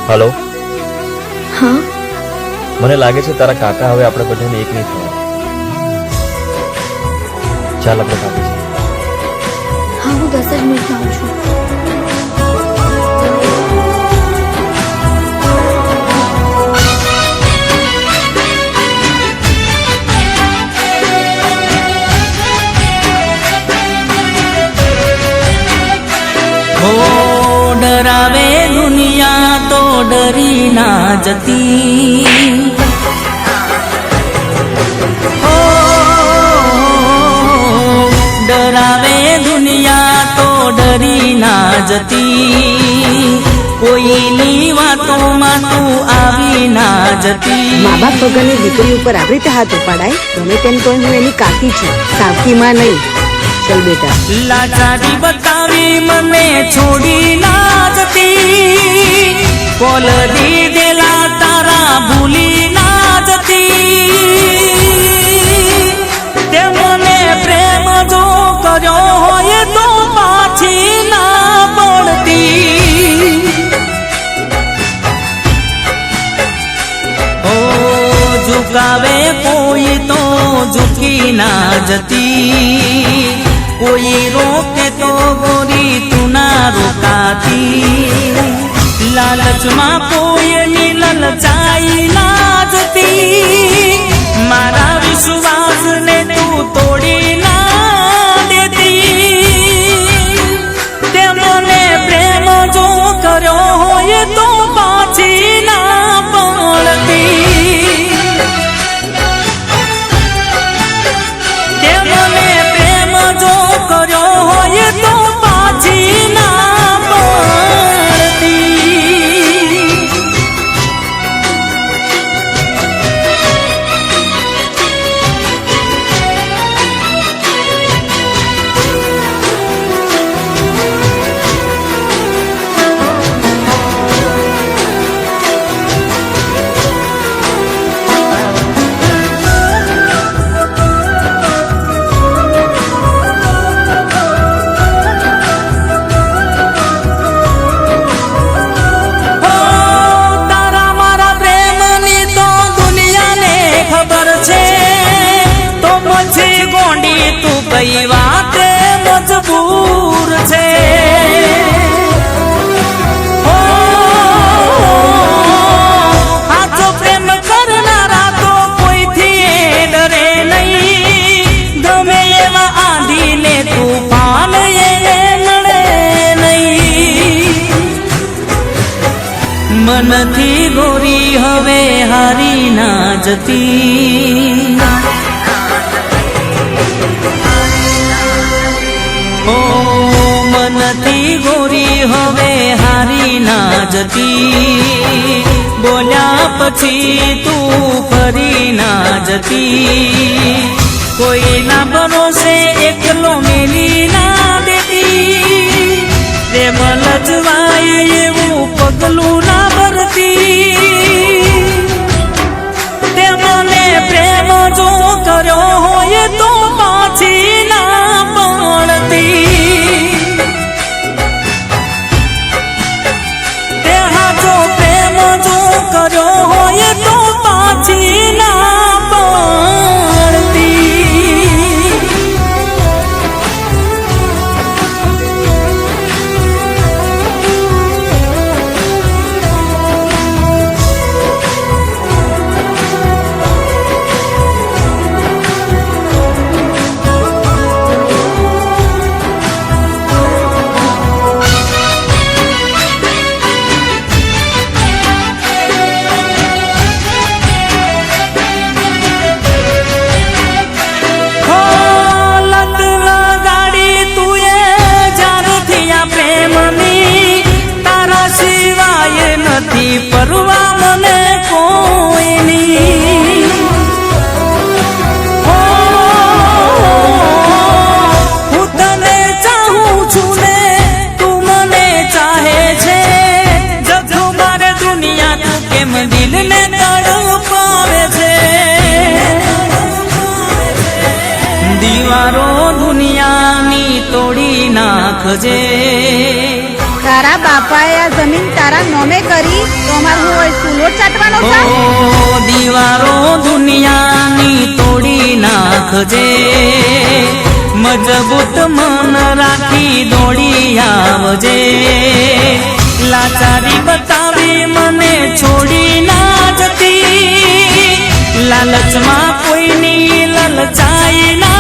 Hello हाँ મને લાગે છે તારા કાકા હવે આપણે બધાને એક નહીં થવા. ચાલ આપણે ભાગી જઈએ. हाँ હું 10 જ મિનિટમાં આવું છું. हो डरावे दुनिया तो डरी ना जती हो डरावे दुनिया तो डरी ना जती कोईनी वातों તું આવી ના જતી. મા બાપ વગરની દીકરી ઉપર આવી રીતે હાથ ઉપાડાય? ગમે તેમ તો હું એની કાકી છું, સાવકીમાં નહીં. ચલ બેટા. લાચારી બતાવી મને છોડી ના જતી કોલ દીધેલા તારા ભૂલી ના જતી તે મને પ્રેમ જો કર્યો હોય તો પાછી ના પડતી. ઓ ઝુકાવે કોઈ તો ઝુકી ના જતી कोई रोके तो गोरी तू ना रोकाती लालच में कोई नी ललचाई ना जती मारा विश्वास ने तू तोड़ी ना देती ते મને પ્રેમ જો કર્યો હોય તો પાછી ના પડતી. તે મને પ્રેમ જો કર્યો હોય તો પાછી ના પડતી. કઈ વાતે મજબૂર છે સાચો પ્રેમ કરનારા તો કોઈથી ડરે નહીં ગમે એવા આંધીને તુફાન એને નડે નહીં. મનથી ગોરી હવે હારી ના જતી મનથી ગોરી હવે હારી ના જતી બોલ્યા પછી તું ફરી ના જતી કોઈના ભરોસે એકલો મેલી ના દેતી પ્રેમ લજવાય એવું પગલું ના ભરતી તે મને પ્રેમ જો કર્યો હોય તો પાછી ના પડતી. કર્યો હોય તો પાછી ના પડતી. પરવા મને કોઈની હું તને ચાહું છું ને તું મને ચાહે છે જગો મારે દુનિયા તું કેમ દિલને તડપાવે છે દીવારો દુનિયાની તોડી નાખજે તારા બાપાએ આ જમીન તારા નોમે કરી તો અમાર હું હોય સુલો ચાટવાનો છે ઓ દીવારો દુનિયાની તોડી નાખજે મજબૂત મન રાખી દોડી આવજે લાચારી બતાવી મને છોડી ના જતી લાલચમાં કોઈની લલચાઈ ના